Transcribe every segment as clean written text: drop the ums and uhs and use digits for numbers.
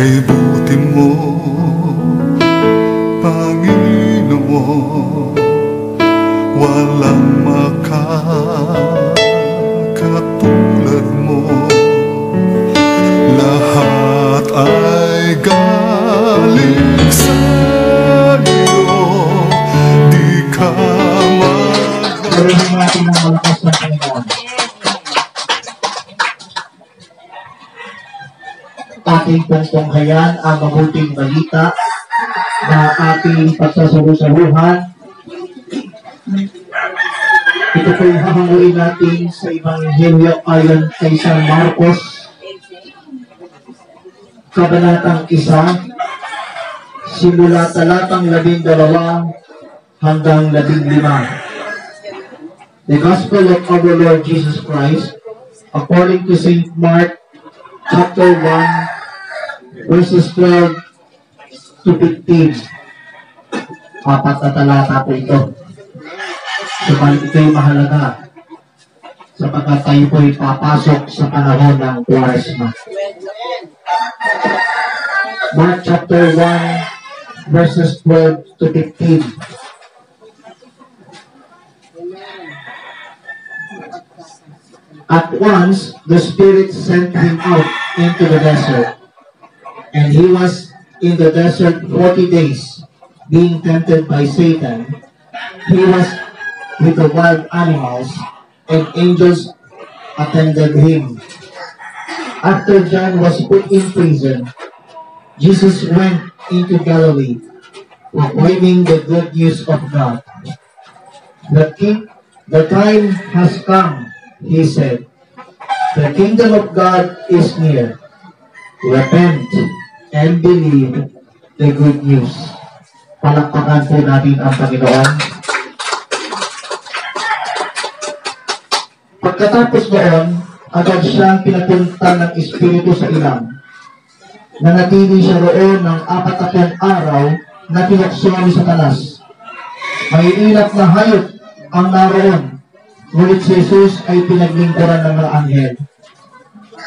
Kay buti mo, Panginoon, walang makakatulad mo. Lahat ay galing sa iyo, di ka Gawin natin ng malakas na Panginoon. Ating pagtunghayan ang mabuting balita na ating pagsasalusaluhan. Ito po'y hahanguin natin sa Ebanghelyo ayon kay San Marcos, Kabanatang 1, simula talatang 12 hanggang 15. The Gospel of our Lord Jesus Christ according to St. Mark chapter 1 verses 12 to 15. Apat na talata po ito. Subalit ito'y mahalaga sapagkat tayo po'y papasok sa panahon ng Kwaresma. Mark chapter 1 verses 12 to 15. At once the Spirit sent him out into the desert, and he was in the desert 40 days, being tempted by Satan. He was with the wild animals, and angels attended him. After John was put in prison, Jesus went into Galilee, proclaiming the good news of God. The time has come, he said. The kingdom of God is near. Repent and believe the good news. Palakpakan po natin ang Panginoon. Pagkatapos noon, agad siyang pinapunta ng Espiritu sa ilang. Nanatili siya roon ng 40 araw na pinukso ni Satanas. May ilap na hayop ang naroon, ngunit si Jesus ay pinaglingkuran ng mga anghel.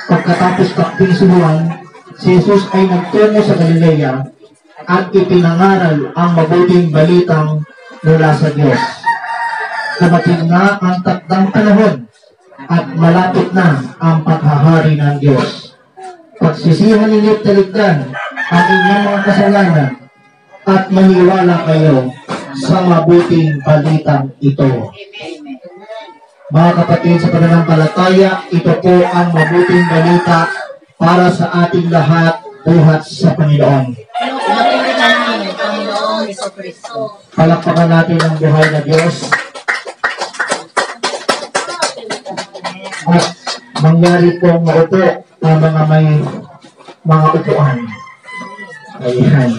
Pagkatapos takping si Juan, si Jesus ay nagtungo sa Galilea at ipinangaral ang mabuting balitang mula sa Diyos. Dumating na ang takdang panahon at malapit na ang paghahari ng Diyos. Pagsisihan ninyo't talikdan ang inyong mga kasalanan at maniwala kayo sa mabuting balitang ito. Mga kapatid sa pananampalataya, ito po ang mabuting balita para sa ating lahat buhat sa Panginoon. Palakpakan natin ang buhay na Diyos. At mangyari pong maupo ang mga upuan. Ayan.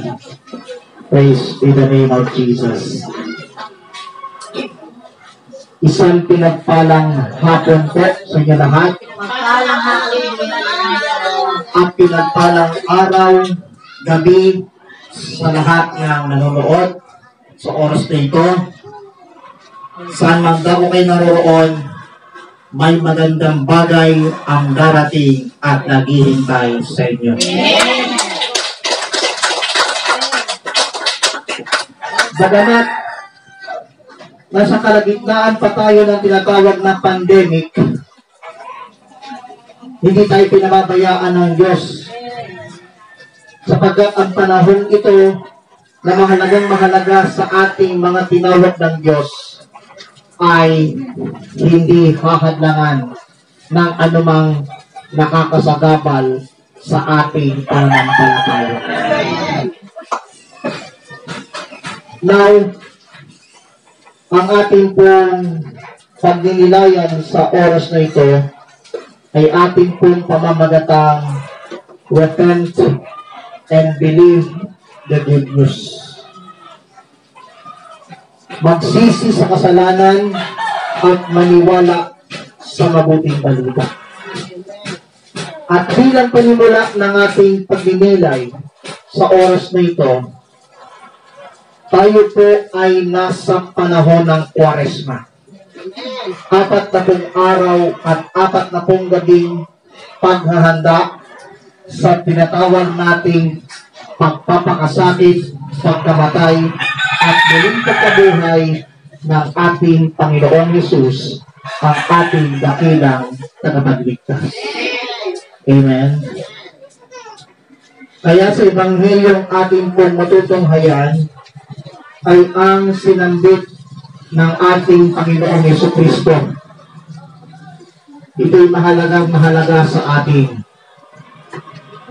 Praise be the name of Jesus. Isang pinagpalang hapon po sa inyo lahat. At pinagpalang araw, gabi sa lahat ng nanonood sa oras na ito. Saan man daw kayo naroon, may magandang bagay ang darating at naghihintay sa inyo. Bagamat nasa kalagitnaan pa tayo ng tinatawag na pandemic, hindi tayo pinababayaan ng Diyos. Sapagkat ang panahon ito na mahalagang-mahalaga sa ating mga tinawag ng Diyos ay hindi hahadlangan ng anumang nakakasagabal sa ating pananampalataya. Now, ang ating pong pagninilayan sa oras na ito ay ating pong pamamagatang repent and believe the good news. Magsisi sa kasalanan at maniwala sa mabuting balita. At bilang panimula ng ating pagninilay sa oras na ito, tayo po ay nasa panahon ng Kwaresma. 40 araw at 40 gabing paghahanda sa tinatawag nating pagpapakasakit, pagkamatay, at muling pagkabuhay ng ating Panginoong Yesus, ang ating dakilang tagapagligtas. Amen. Kaya sa Ebanghelyong ating pong matutunghayan ay ang sinambit ng ating Panginoong Jesucristo. Ito'y mahalaga sa atin.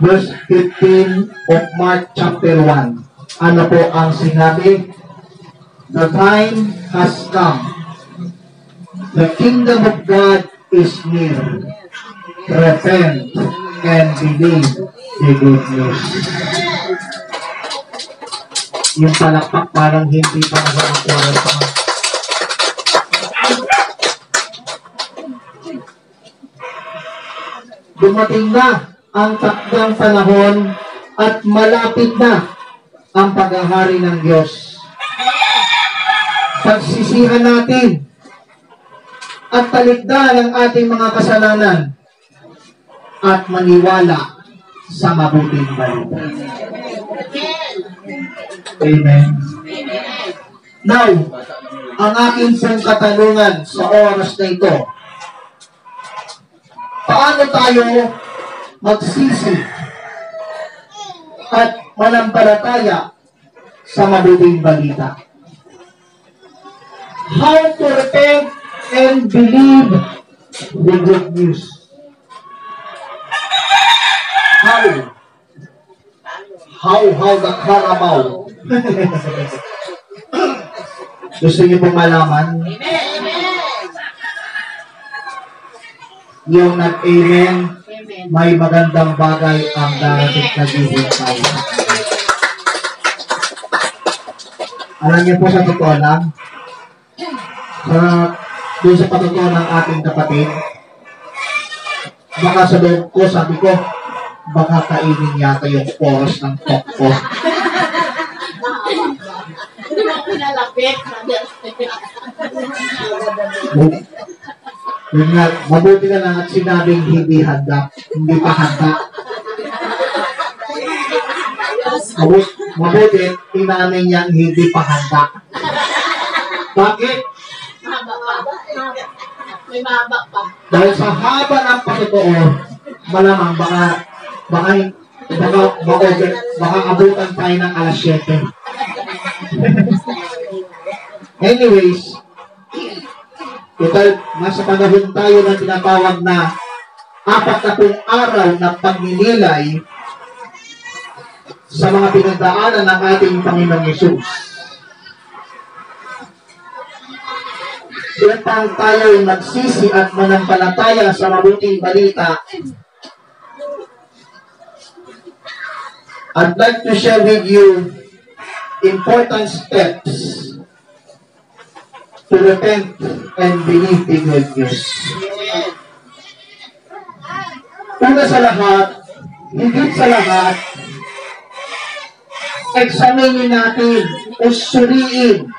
Verse 15 of Mark chapter 1. Ano po ang sinabi? The time has come. The kingdom of God is near. Repent and believe the good news. Yung palakpak parang hindi pa nasa. Dumating na ang takdang panahon at malapit na ang paghahari ng Diyos. Pagsisihan natin at talikdan ang ating mga kasalanan at maniwala sa mabuting balita. Amen. Now, ang aking pong katanungan sa oras na ito, paano tayo magsisi at manampalataya sa mabuting balita? How to repent and believe the good news. How the Carabao. Gusto niyo pong malaman? Yung nag-amen, may magandang bagay ang darating na hihintay. Alam niyo po sa totoo lang, doon sa patutuo ng ating kapatid, baka sa loob ko, sabi ko, baka kainin yata yung oras ng talk ko. Hindi mo pinalapit. Yun nga, mabuti na lang at sinabing hindi handa, hindi pa handa. Mabuti, inamin niyang hindi pa handa. Bakit? May mahaba pa. Dahil sa haba ng patutuo, malamang baka abutan tayo ng alas 7. Anyways, total, nasa panahon tayo na tinatawag na 40 araw na pagninilay sa mga pinagdaanan ng ating Panginoong Yesus. Upang tayo nagsisi at manampalataya sa mabuting balita, I'd like to share with you important steps to repent and believe the good news. Una sa lahat, higit sa lahat, examinin natin o suriin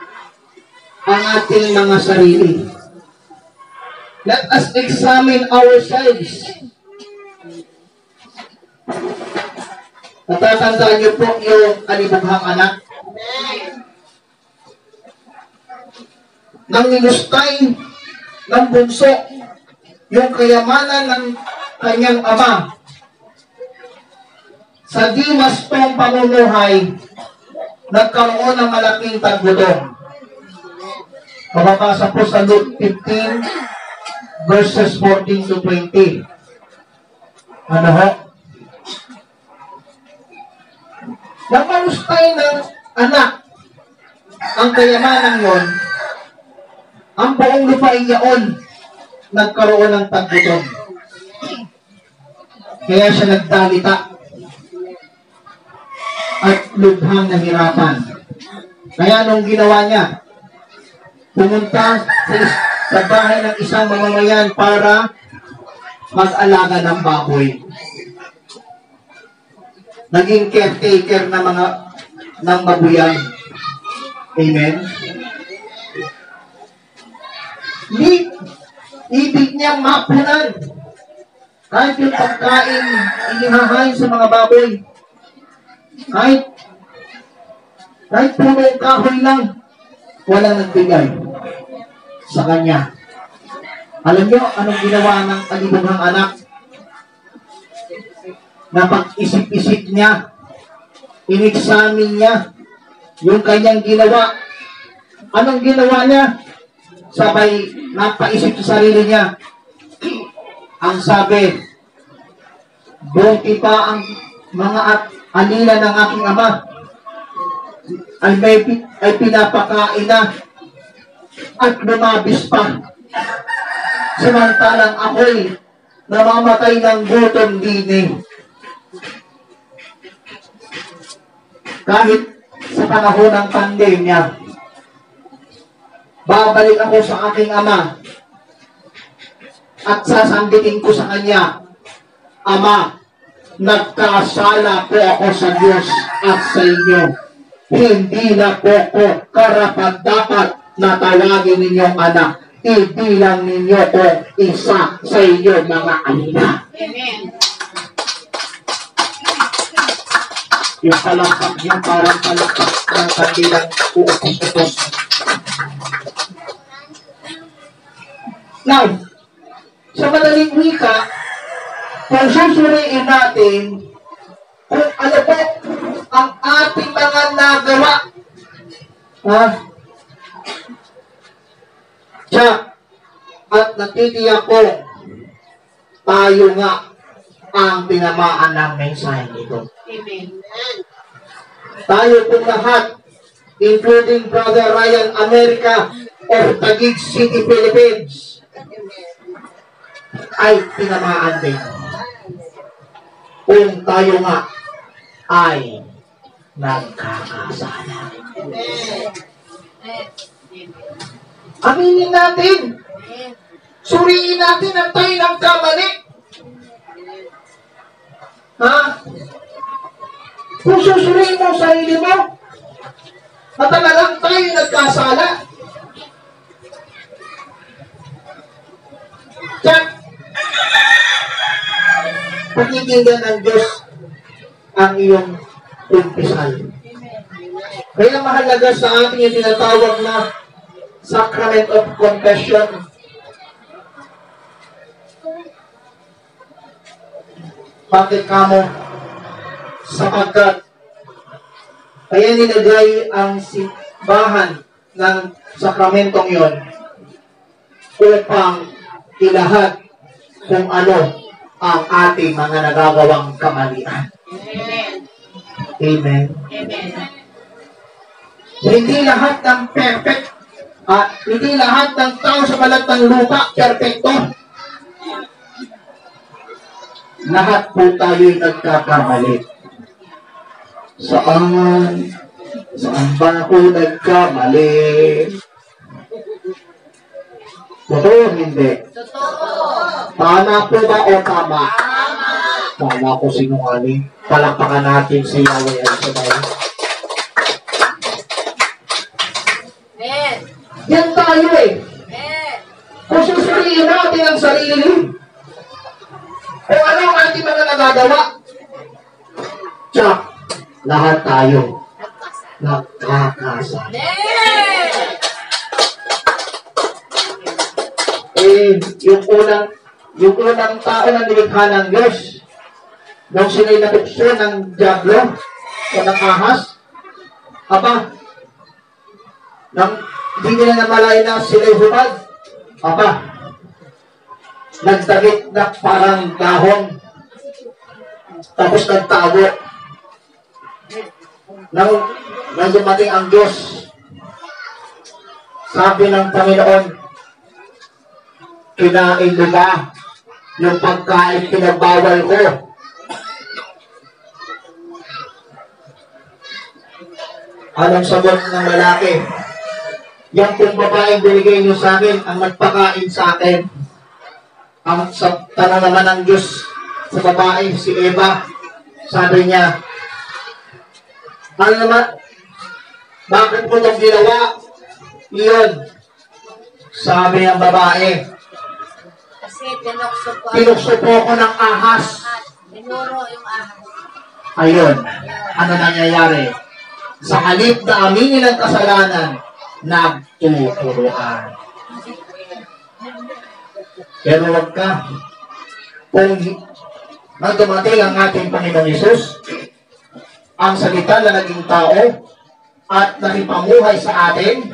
ang ating mga sarili. Let us examine ourselves. Natatandaan niyo po yung kalibughang anak? Nang ninustay ng bunso yung kayamanan ng kanyang ama, sa di wastong pamumuhay, nagkaroon ng malaking tagutong. Mababasa po sa Luke 15, verses 14 to 20. Ano ho? Nang manustay ng anak ang kayamanan yon, ang buong lupain yaon nagkaroon ng tagutong. Kaya siya nagdalita at lubhang nahirapan. Kaya nung ginawa niya, pumunta sa bahay ng isang mamamayan para mag-alaga ng baboy. Naging caretaker ng babuyan. Amen? Ibig niya mapunan Kahit yung pagkain, inihahain sa mga baboy. Kahit punong kahoy lang, walang nagbigay sa kanya. Alam niyo, anong ginawa ng kalibughang anak? Napag-isip-isip niya, in-examine niya yung kanyang ginawa. Anong ginawa niya? Sabay, napaisip sa sarili niya. Ang sabi, buti pa ang mga alila ng aking ama ay pinapakain na at lumabis pa. Samantalang ako'y namamatay ng gutom din. Kahit sa panahon ng pandemya, babalik ako sa aking ama at sasambitin ko sa kanya, Ama, nagkasala po ako sa Diyos at sa inyo. Hindi na po ko karapat-dapat na tawagin ninyong anak. Ibilang ninyo ko isa sa inyo mga alina. Amen. Yung palakpak niya parang palakpak ng kabilang uupos-upos. Now, sa madaling wika, kung susuriin natin kung ano po ang ating mga nagawa, at natitiyak ko, tayo nga ang tinamaan ng mensahe nito. Amen. Tayo pong lahat, including Brother Ryan America of Taguig City, Philippines, ay tinamaan din. Kung tayo nga ay nagkakasala. Aminin natin. Suriin natin ang tayo nagkamali. Kung susuriin mo sa sarili mo, na talagang tayo nagkasala. Check. Pakikinggan ng Diyos ang iyong umpisal. Kaya mahalaga sa ating yung tinatawag na Sacrament of Confession. Bakit kamo? Sapagkat kaya nilagay ang simbahan ng sakramentong yon upang ilahad kung ano ang ating mga nagagawang kamalian. Amen. Amen. Amen. Hindi lahat ng perfect hindi lahat ng tao sa balat ng lupa perfecto. Lahat po tayo'y nagkakamali. Saan ba ako nagkamali? Totoo hindi? Totoo. Tama po ba o tama? Tama ko sinungaling. Palakpakan natin si Yahweh al Shaddai. Amen. Yan tayo eh. Amen. Kung susuriin natin ang sarili, kung ano ang ating mga nagagawa, tsak, lahat tayo nagkakasala. Amen. Yung unang tao na nilikha ng Diyos, nung sila'y natukso ng diablo o ng ahas, hindi nila namalay na sila'y hubad, nagdagit na parang dahon, tapos nagtago. Nang dumating ang Diyos, sabi ng Panginoon, kinain mo ba yung pagkain pinagbawal ko? Anong sagot ng lalaki? Yang kung babaeng binigay niyo sa akin, ang magpakain sa akin. Ang tanong naman ng Diyos sa babae, si Eva, sabi niya, ano naman, bakit mo itong ginawa? Iyon, sabi ng babae, Kasi Tinukso po ako ng ahas. Tinuro yung ahas. Ayun, ano nangyayari? Sa halip na aminin ang kasalanan, nagtuturuan. Pero wag ka. Kung nang dumating ang ating Panginoong Hesus, ang salita na naging tao at nakipamuhay sa atin,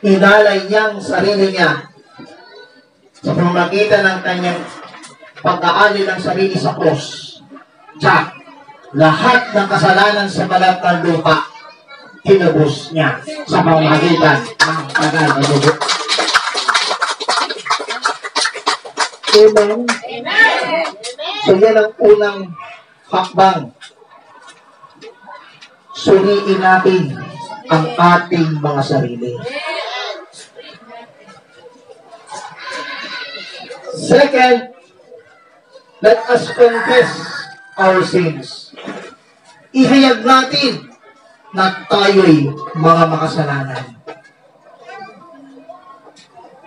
inalay niyang sarili niya sa pamamagitan ng kanyang pag-aalay ng sarili sa krus. Tsak, lahat ng kasalanan sa balat ng lupa, tinubos niya sa pamamagitan ng tagal na dugo. Amen. Amen. So yan ang unang hakbang. Suriin natin ang ating mga sarili. Second, let us confess our sins. Ihayag natin na tayo'y mga makasalanan.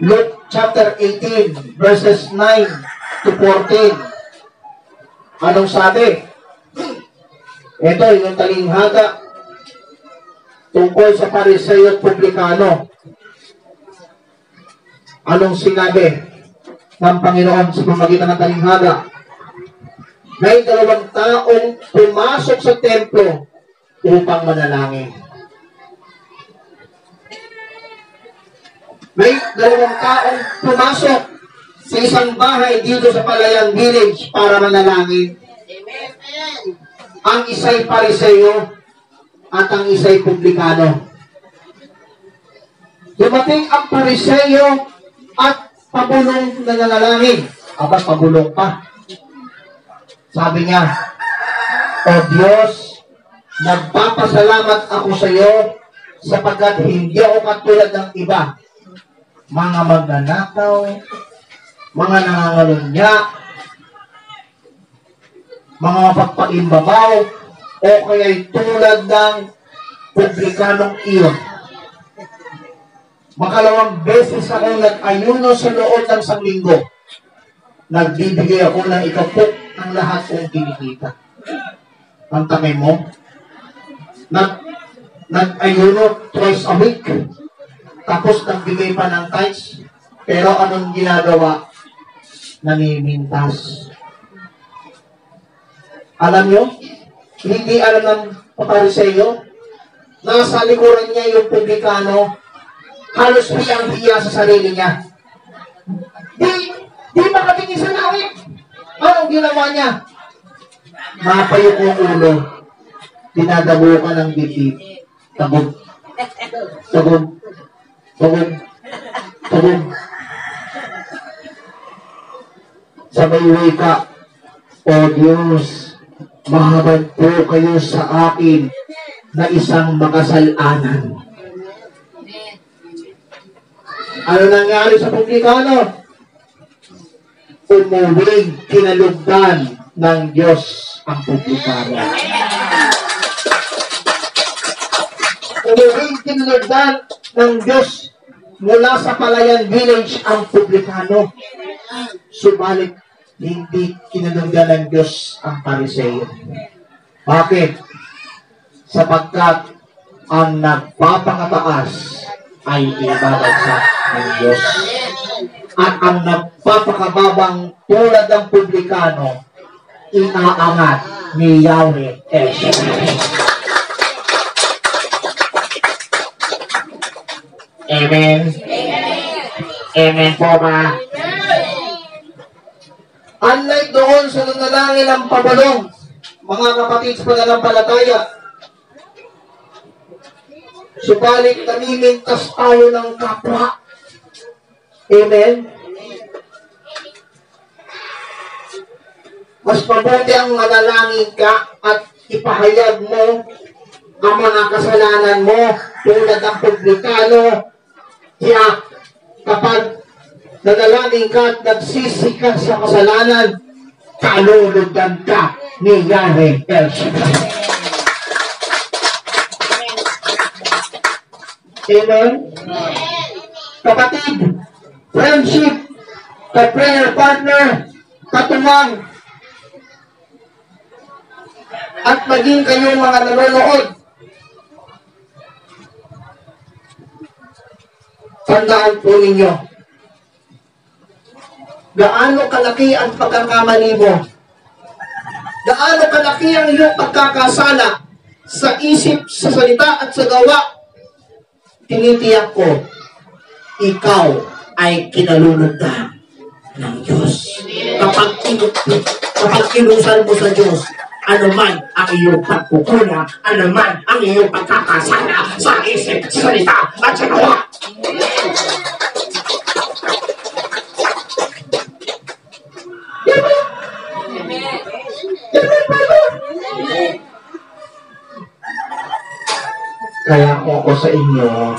Luke chapter 18, verses 9 to 14. Anong sabi? Ito, yung talinghaga tungkol sa Pariseo at Publikano. Anong sinabi ng Panginoon sa pamamagitan ng talinghaga? May dalawang taong pumasok sa templo upang manalangin. May dalawang taong pumasok sa isang bahay dito sa Palayan Village para manalangin. Ang isa'y Pariseo at ang isa'y Publikano. Dumating ang Pariseo at pabulong na nanalangin. Aba, pabulong pa. Sabi niya, O Diyos, nagpapasalamat ako sa iyo sapagkat hindi ako katulad ng iba. Mga magnanakaw, mga nangangalunya, mga mapagpaimbabaw, o kaya'y tulad ng Publikanong iyon. Makalawang beses akong nag-ayuno sa loob ng isang linggo. Nagbibigay ako ng ikapok ng lahat kong kinikita. Ang tamay mo, nag-ayuno twice a week. Tapos nagbigay pa ng tithes. Pero anong ginagawa? Nanimintas. Alam nyo? Hindi alam ng Pariseo. Nasa likuran niya yung Publikano. Halos hiyang-hiya sa sarili niya. Di makatingin sa langit. Anong ginawa niya? Mapayok yung ulo. Dinadabo ka ng bibig. Tabog. Tabog. Tabog. Tabog. Sabay wika. O Diyos, mahabag po kayo sa akin na isang makasalanan. Ano nangyari sa Publikano? Umuwing kinalugdan ng Diyos ang Publikano. Umuwing kinalugdan ng Diyos mula sa Palayan Village ang Publikano. Subalit, hindi kinalugdan ng Diyos ang Pariseo. Bakit? Sapagkat ang nagpapakataas ay ibabagsak ng Diyos. At ang nagpapakababang tulad ng Publikano, inaangat ni Yahweh El Shaddai. Amen. Amen po ba? Unlike doon sa nanalangin ng pabalong, mga kapatid sa pananampalataya, subalit namimintas tayo ng kapwa. Amen? Mas mabuti ang manalangin ka at ipahayag mo ang mga kasalanan mo tulad ng Publikano. Kaya kapag nanalangin ka at nagsisi ka sa kasalanan, kalulugan ka ni Yahweh El Shaddai. Amen? Kapatid, friendship ka-prayer partner, katumang, at maging kayong mga nanonood. Tandaan po ninyo, gaano kalaki ang pagkakamali mo, gaano kalaki ang iyong pagkakasala sa isip, sa salita at sa gawa, tinitiyak ko, ikaw ay kinalulugdan ng Diyos. Kapag kinusan mo sa Diyos, anuman ang iyong pagkukuna, anuman ang iyong pagkakasala sa isip, sa salita at sa gawa. Kaya ako sa inyo,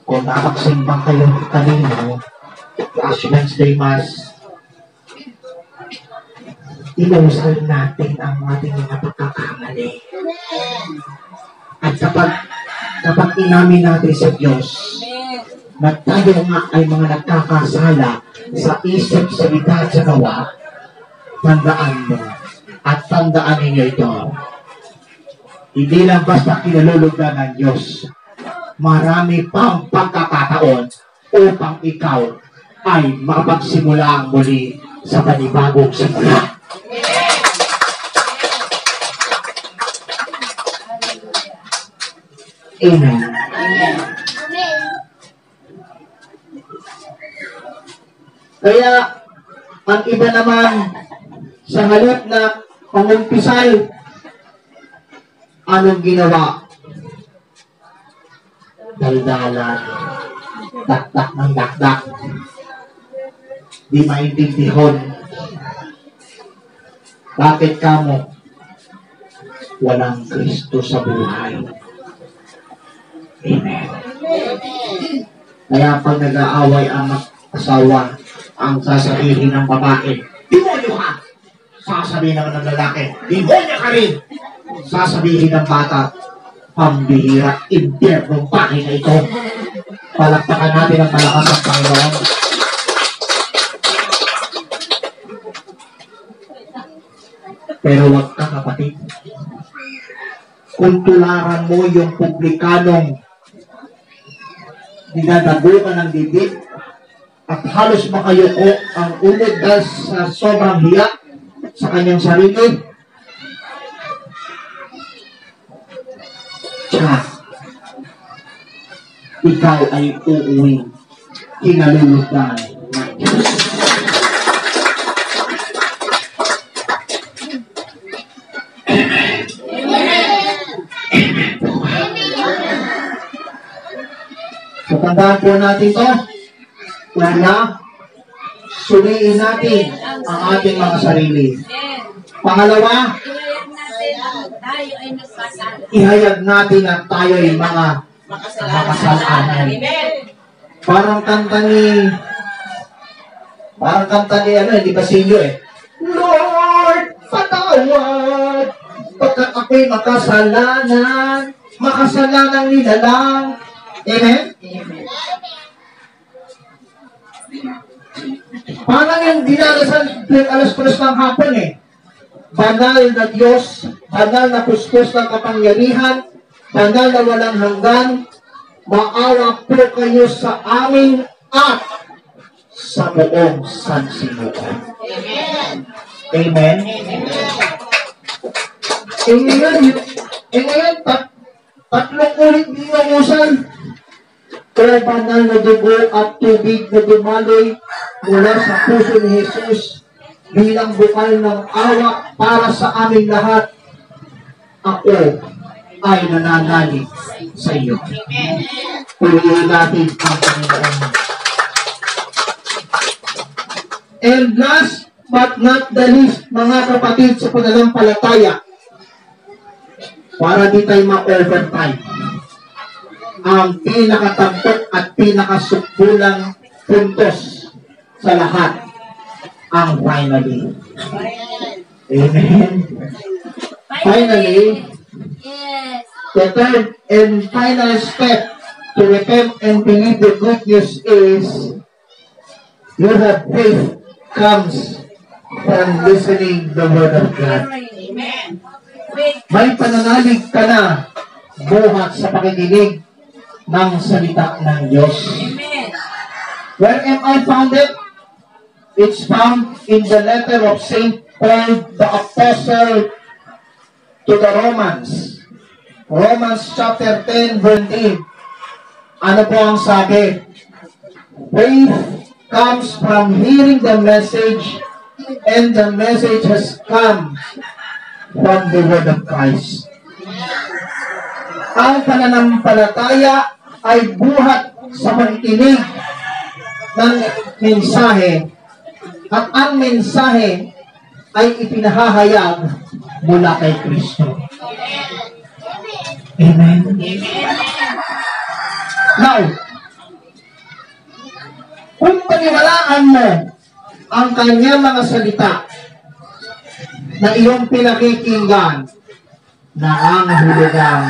kung nakapagsimbang kayo kanino, Ash Wednesday Mass, inusal natin ang ating mga pagkakamali. At kapag inamin natin sa Diyos, na tayo nga ay mga nagkakasala sa isip, salita at sa gawa, tandaan mo at tandaan ninyo ito. Hindi lang basta kinalulugdan ng Diyos. Marami pang pagkakataon upang ikaw ay makapagsimula muli sa panibagong simula. Amen. Kaya, ang iba naman, sa halip na pangumpisal, anong ginawa? Daldalan, dakdak ng dakdak, di maintindihon. Bakit kamo? Walang Kristo sa buhay. Amen. Kaya pag nag-aaway ang asawa, ang sasabihin ng babae, demonyo ka! Sasabihin naman ng lalaki, demonyo ka rin! Sasabihin ng bata, pambihira, impyernong bahay na ito. Palakpakan natin ang malakas ng Panginoon. Pero wag ka, kapatid. Kung tularan mo yung publikanong dinadagukan ng bibig at halos makayuko ang unod dahil sa sobrang hiya sa kanyang sarili, ikaw ay uuwi kinalulugdan ng Diyos. So, tandaan po natin ito. Una, suriin natin ang ating mga sarili. Pangalawa, ihayag natin na tayo ay mga makasalanan. Parang kanta ni hindi ba sinyo Lord, patawad, pagkat ako'y makasalanan nila lang. Amen? Parang yung dinarasan alas 3 ng hapon Banal na Diyos, banal na puspos ng kapangyarihan, banal na walang hanggan, maawa po kayo sa amin at sa buong sansinuan. Amen? Ngayon, tatlong ulit dinangusan. Kaya banal na dugo at tubig na dumaloy mula sa puso ni Jesus bilang bukal ng awa para sa aming lahat. Ako ay nananalig sa iyo. Purihin natin ang Panginoon. And last but not the least, mga kapatid sa pananampalataya, para di tayo ma-overtime, ang pinakatampok at pinakasukbulang puntos sa lahat, ang finally. Amen. Finally, the third and final step to repent and believe the good news is You have faith comes from listening the Word of God. Amen. May pananalig ka na buhat sa pakikinig ng salita ng Diyos. Amen. Where am I founded? It's found in the letter of St. Paul, the Apostle to the Romans. Romans chapter 10, verse 8. Ano po ang sabi? Faith comes from hearing the message, and the message has come from the Word of Christ. Ang pananampalataya ay buhat sa pakikinig ng mensahe, at ang mensahe ay ipinahahayag mula kay Kristo. Amen. Now, kung paniwalaan mo ang kanyang mga salita na iyong pinakikinggan, nangangahulugang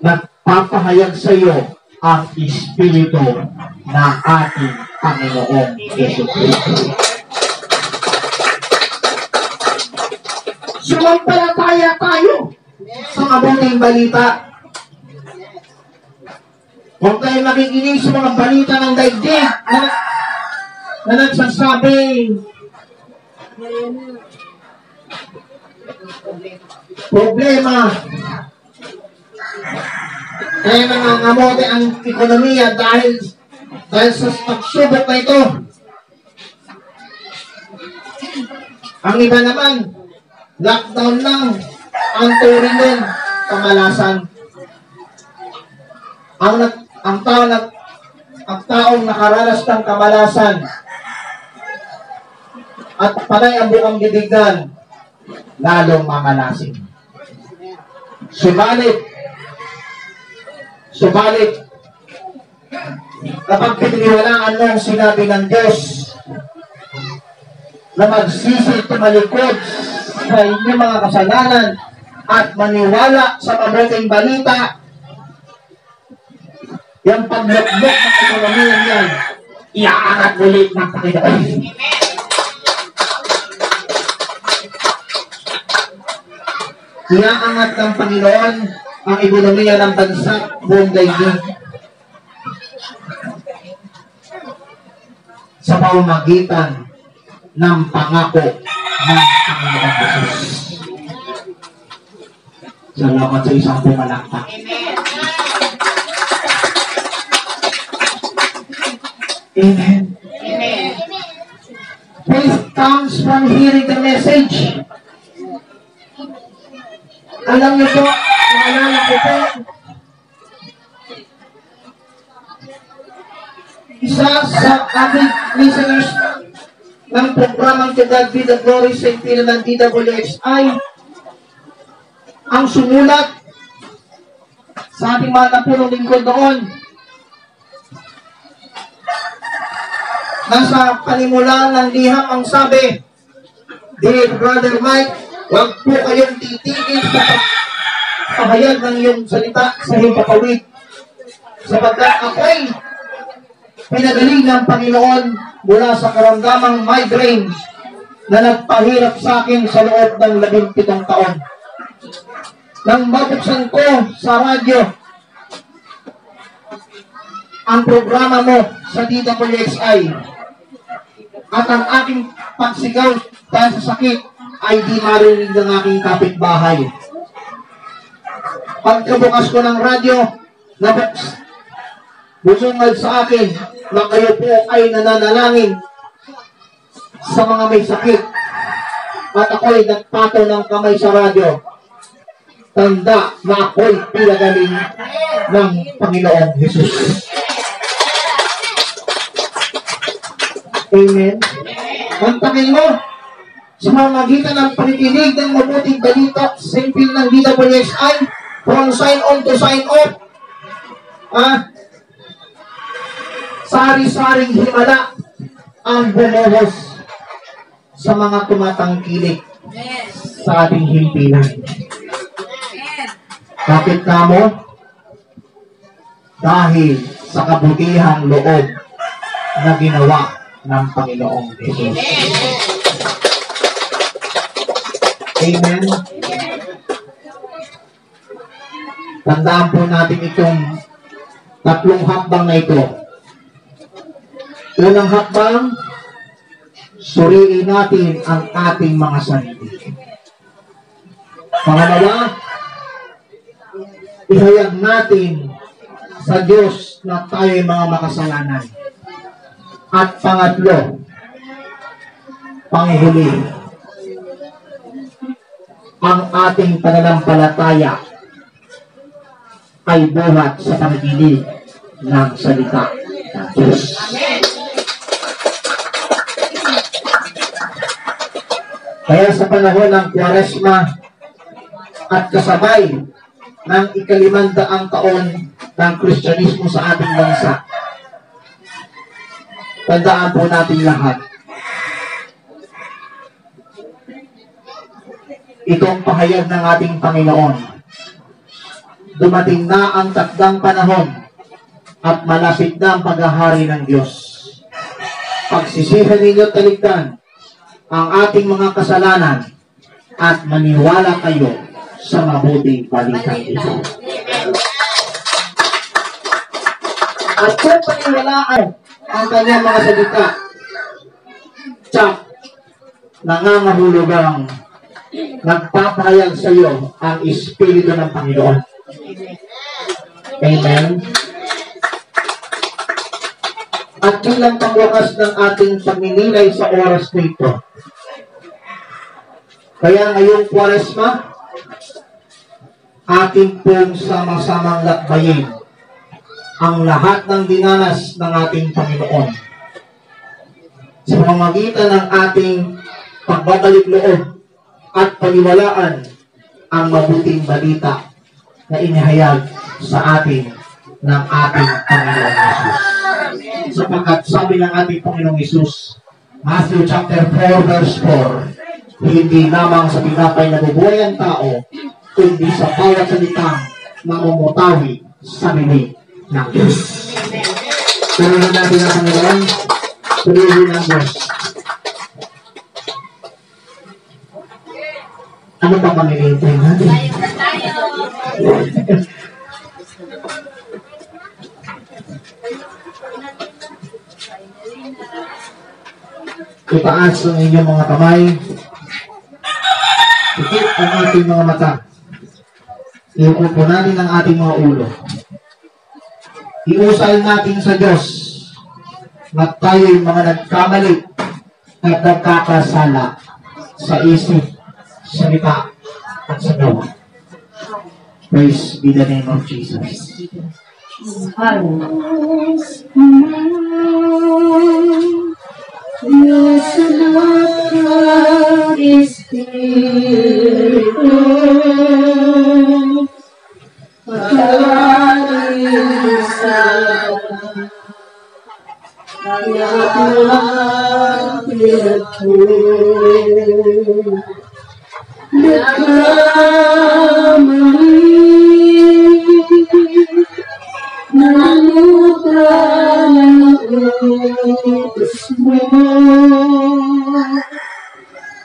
nagpapahayag sa iyo ang Espiritu ng ating Panginoong Jesucristo. Sumampalataya tayo sa mabuting balita. Huwag tayo makikinig sa mga balita ng daigdig na nagsasabing problema. Kaya nangangamote ang ekonomiya dahil sa pagsubok na ito. Ang iba naman, lockdown lang ang turing din, kamalasan. Ang taong nakaranas ng kamalasan at panay ang buong bibigyan, lalong mamalasin. Subalit, kapag pininiwalaan mo ang sinabi ng Diyos na magsisi tumalikod sa inyong mga kasalanan at maniwala sa mabuting balita, yung paglukbok ng ekonomiya niyan, iaangat ulit ng Panginoon. Iaangat ng Panginoon ang ekonomiya ng bansa buong daigdig sa pamamagitan ng pangako ng Panginoon Jesus. Salamat sa isang pumalakpak. Amen. Amen. Faith comes from hearing the message. Alam niyo po, naalala ko po, isa sa ating listeners ng programang To God Be the Glory sa impila ng DWXI ang sumulat sa ating mga napulong lingkod doon. Nasa panimulaan ng liham ang sabi, Dear Brother Mike, huwag po kayong titigil sa pahayag ng iyong salita sa himpapawid. Sapagkat ako'y pinagaling ng Panginoon mula sa karamdamang migraine na nagpahirap sa akin sa loob ng 17 taon. Nang mabuksan ko sa radyo ang programa mo sa DWXI at ang aking pagsigaw dahil sa sakit ay di marinig ng aking kapitbahay. Pagkabukas ko ng radyo, busungad sa akin na kayo po ay nananalangin sa mga may sakit at ako'y nagpato ng kamay sa radyo. Tanda na ako'y pinagaling ng Panginoong Jesus. Amen. Kontakin mo sa pamamagitan ng pakikinig ng mabuting balita sa impil ng DWXI from sign on to sign off. Sari-saring himala ang bumuhos sa mga tumatangkilik sa ating himpilan. Bakit kamo? Dahil sa kabutihang loob na ginawa ng Panginoong Jesus. Amen. Tandaan po natin itong tatlong hakbang na ito. Unang hakbang, suriin natin ang ating mga sarili. Pangalawa, ihayag natin sa Diyos na tayo'y mga makasalanan. At pangatlo, panghuli, ang ating pananampalataya ay buhat sa pagdinig ng salita ng Diyos. Kaya sa panahon ng Kwaresma at kasabay ng ika-500 taon ng Kristyanismo sa ating bansa, tandaan po natin lahat, itong pahayag ng ating Panginoon. Dumating na ang takdang panahon at malapit na ang paghahari ng Diyos. Pagsisihan ninyo talikdan ang ating mga kasalanan at maniwala kayo sa mabuting balitang ito. At kung paniwalaan ang kanyang mga salita, tsak, nangangahulugang nagpapahayag sa iyo ang Espiritu ng Panginoon. Amen. At bilang pangwakas ng ating pagninilay sa oras na ito, kaya ngayong Kwaresma, ating pong sama-samang lakbayin ang lahat ng dinanas ng ating Panginoon sa pamamagitan ng ating pagbabalik loob at paniwalaan ang mabuting balita na inihayag sa atin ng ating Panginoong Jesus. Sapagkat sabi ng ating Panginoong Jesus, Matthew chapter 4 verse 4, hindi lamang sa tinapay nabubuhay ang tao, kundi sa bawat salitang mamumutawi sa bibig ng Diyos. Tuloy natin ang Panginoon, tuloy ng Diyos. Ano pa bang hinihintay natin? Itaas ang inyong mga kamay. Ikit ang ating mga mata. Iupo natin ang ating mga ulo. Iusal natin sa Diyos na tayo'y mga nagkamali at nagkakasala sa isip, salita, at sa gawa. Praise be the name of Jesus. Diyos na Espiritu, pag-alisa, kaya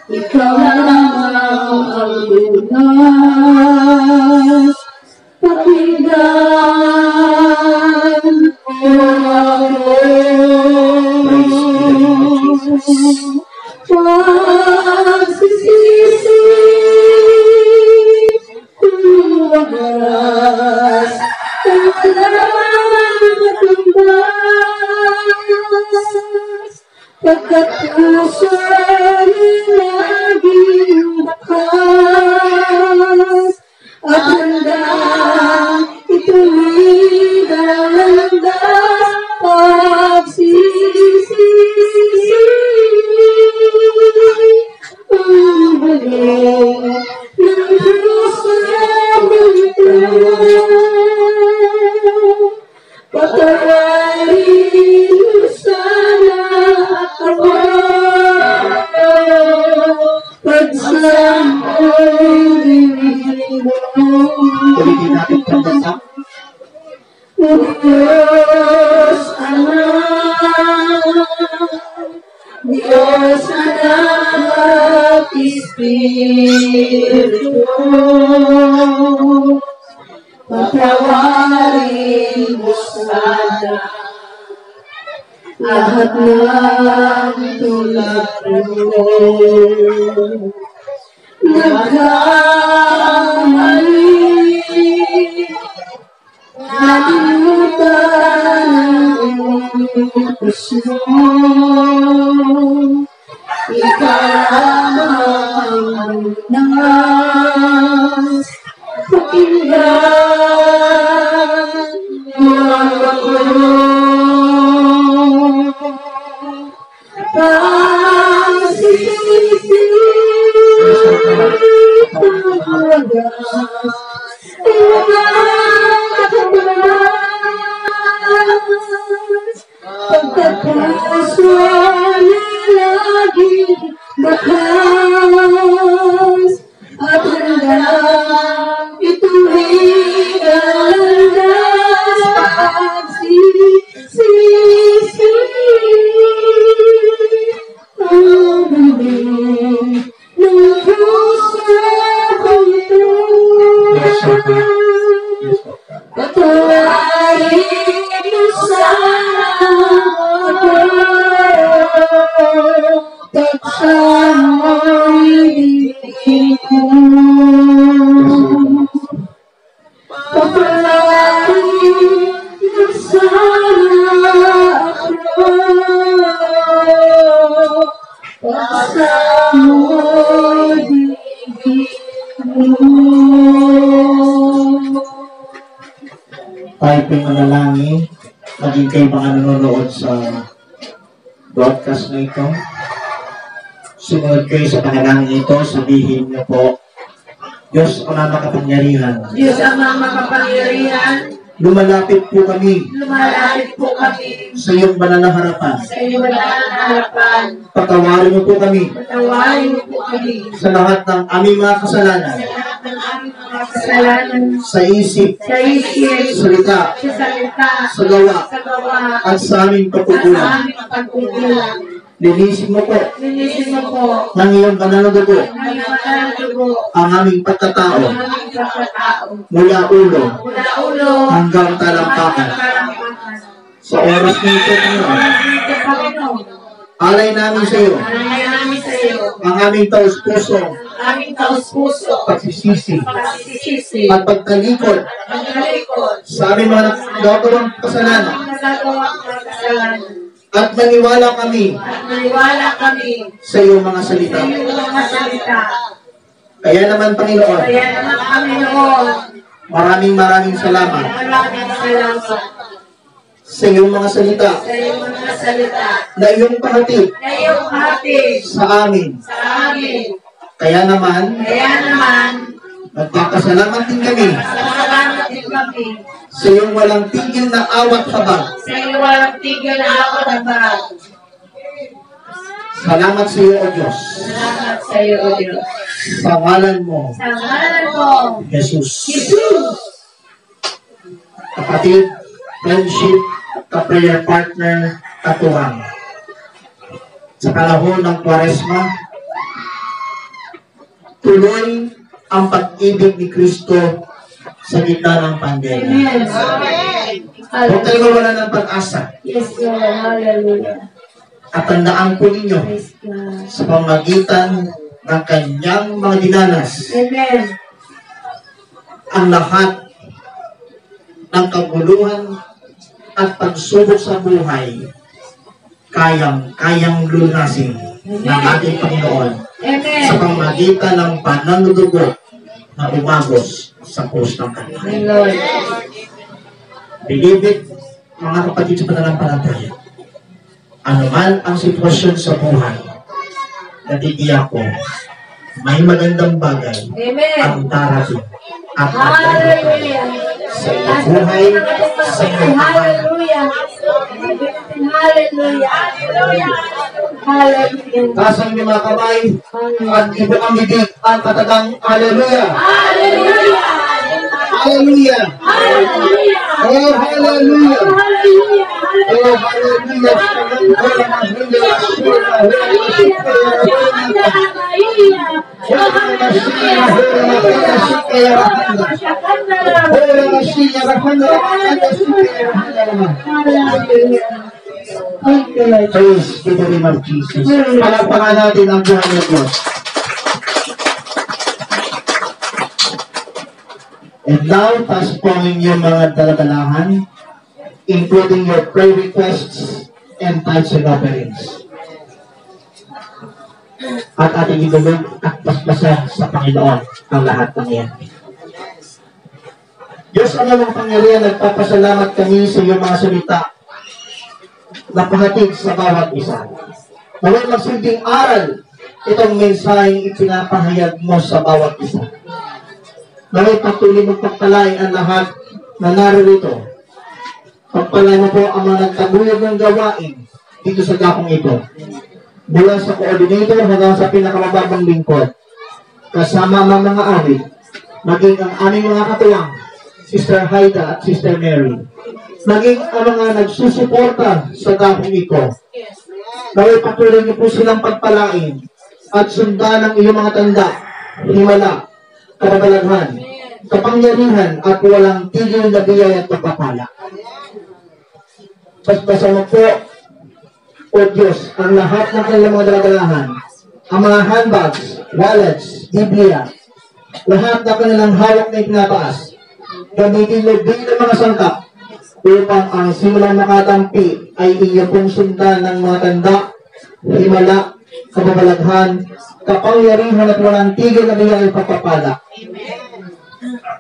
ikaw lamang ang lunas, pakinggan mo ako. Pagsisisi, kumakas, kailangan matumbas, pagkat puso laging bakas, at handang ituwid ang landas, pagsisisi, ang balik ng Diyos na mundo. Patawarin mo sana ako. Diyos anak Espiritu, patawarin mo sana lahat ng tulad mo. Nagkamali, nalimutan ang puso mo. Ikaw ang nais, pakinggan mo ako. Pagsisisi talaga pagkatapos wala laging bakas at hanggang ituloy ang landas pagsisisi ang mundo ng puso kong ito. Patawarin mo sana ako, taksan mo'y ibig ko. Patawarin mo sana ako, taksan mo'y ibig mo. Tayo po'y manalangin, maging kayo mga nanonood sa broadcast na ito. Sumunod kayo sa panalangin ito, sabihin niyo po, Diyos ang makapangyarihan. Diyos ang makapangyarihan, Lumalapit po kami lumalapit po kami sa iyong banal na harapan. sa iyong banal na harapan. Patawarin mo po kami Patawarin mo po kami sa lahat ng aming mga kasalanan, sa lahat ng aming mga kasalanan, sa isip, sa isip, salita, sa salita, sa gawa, sa gawa, at sa aming at sa pagkukulang. aming pagkukulang. Linisin mo po Linisin mo po ng iyong banal na dugo ang iyong banal na dugo, ang aming pagkatao ang aming pagkatao, mula ulo mula ulo hanggang talampakan. talampakan. Sa oras na ito, Panginoon, Ito, Panginoon, alay namin sa iyo alay namin sa iyo ang aming taus-puso, aming taus-puso, pagsisisi, pagsisisi, at pagtalikod pagkalikod, sa aming mga nagawang kasalanan, nagagawa ng mga kasalanan, at maniwala kami at maniwala kami sa iyong mga salita. sa iyong mga salita. Kaya naman, Panginoon, Kaya naman kami noon, maraming salamat maraming salamat sa iyong mga salita sa iyong mga salita na iyong pahatid na iyong hatid sa amin. sa amin. Kaya naman, nagpapasalamat din kami Salamat din kami sa iyong walang tigil na awat habag. sa iyong walang tigil na ako na barang. Salamat sa iyo, O Diyos. Salamat sa iyo, O Diyos. Sa ngalan mo, Sa ngalan mo, Jesus. Jesus, Kapatid, friendship, ka-prayer partner, katuwang. Sa panahon ng Kwaresma, tuloy ang pag-ibig ni Kristo sa gitna ng pandemya. Amen. Huwag kayo mawala ng pag-asa. Yes, Lord. Hallelujah. At tandaan po ninyo Praise God. sa pamagitan ng kanyang mga dinanas, Amen. ang lahat ng kaguluhan at pagsubok sa buhay kayang lunasin ng ating Panginoon Amen. sa pamagitan ng pananadugo na umagos sa krus ng kanya. Amen, Lord. Believe it, mga kapatid sa pananampalataya. Ano man ang sitwasyon sa buhay, natitiyak ko, may magandang bagay Amen. ang darating at magdadagdag Hallelujah. sa iyong buhay, sa iyong buhay. Hallelujah. Hallelujah. Hallelujah. Taas ang inyong mga kamay at ibo ang bibig ang katagang Hallelujah! Hallelujah. Hallelujah! Hallelujah. Oh, Hallelujah! Hallelujah. Oh, Hallelujah! Sa nang Praise to the name of Jesus. Palagpakan natin ang buhay ng Diyos. And now, taas po ang inyong mga daladalahan, including your prayer requests and tithes and offerings. At ating idulog at paspasan sa Panginoon ang lahat ng iyan. Diyos, ang mga pangyarihan, nagpapasalamat kami sa iyong mga salita na pahatid sa bawat isa. Naway magsilbing aral itong mensaheng ipinapahayag mo sa bawat isa. Naway patuloy mong pagpalain ang lahat na naririto. Pagpalain mo po ang mga nagtaguyod ng gawain dito sa dakong ito. Mula sa coordinator hanggang sa pinakamababang lingkod. Kasama ang mga awit, maging ang aming mga katuwang, Sister Haida at Sister Mary. Maging ang mga nagsusuporta sa dakong ito. Naway patuloy niyo po silang pagpalain at sundan ang iyong mga tanda, himala, kababalaghan, kapangyarihan at walang tigil na biyaya at pagpapala. Paspasan mo po, O Diyos, ang lahat ng kanilang mga daladalahan, ang mga handbags, wallets, Biblia, lahat na kanilang hawak na ipinataas, gamitin mo bilang mga sangkap upang ang simulang makatampi ay iyong pong sundan ng mga tanda, himala, kababalaghan, kapangyarihan at walang tigil na biyaya at pagpapala.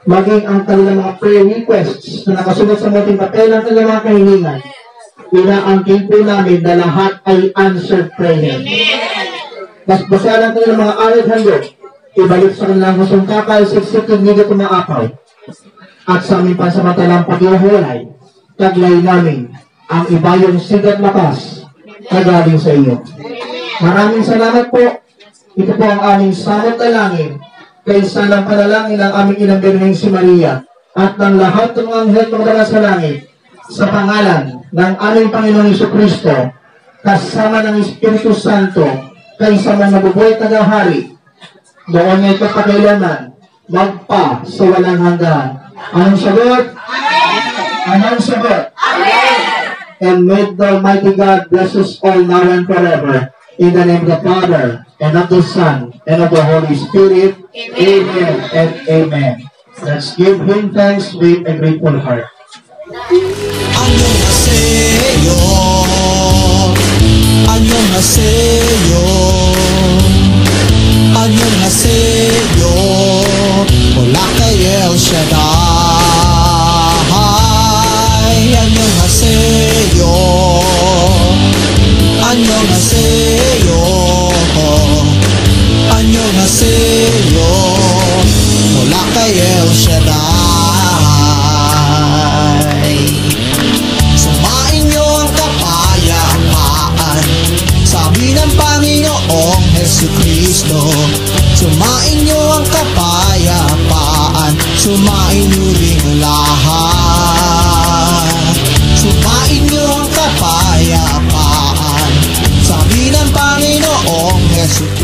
Maging ang kanilang mga prayer requests na nakasunod sa muting papel ng kanilang mga kahilingan, inaangkin po namin na lahat ay answered prayer. Basbasan ang kanilang mga aral handog, ibalik sa kanilang husong kakal, siksik, hindi tumaapaw. At sa aming pansamantalang pag-iwalay, taglay namin ang ibayong sigat lakas na galing sa iyo. Maraming salamat po. Ito po ang aming samot na langin kaysa ng panalangin ng aming inang Birheng si Maria at ng lahat ng mga anghel magdala sa langit sa pangalan ng aming Panginoong Jesucristo kasama ng Espiritu Santo kaysa ng nabubuhay tagahari doon ngayon kapakailaman magpa sa walang hanggan. Anong sagot? Anong sagot? Amen! And may the Almighty God bless us all now and forever. In the name of the Father, and of the Son, and of the Holy Spirit. Amen and amen. Let's give Him thanks with a grateful heart. 안녕하세요. 안녕하세요. 안녕하세요. 몰라카의 엘샤다이. 안녕하세요. 안녕하세요. 안녕하세요. 몰라카의 엘샤다이. Sumainyo ang kapayapaan, sabi ng Panginoong Jesucristo. Sumainyo ang kapayapaan, sumainyo rin lahat. Sumainyo ang kapayapaan, sabi ng Panginoong Jesucristo.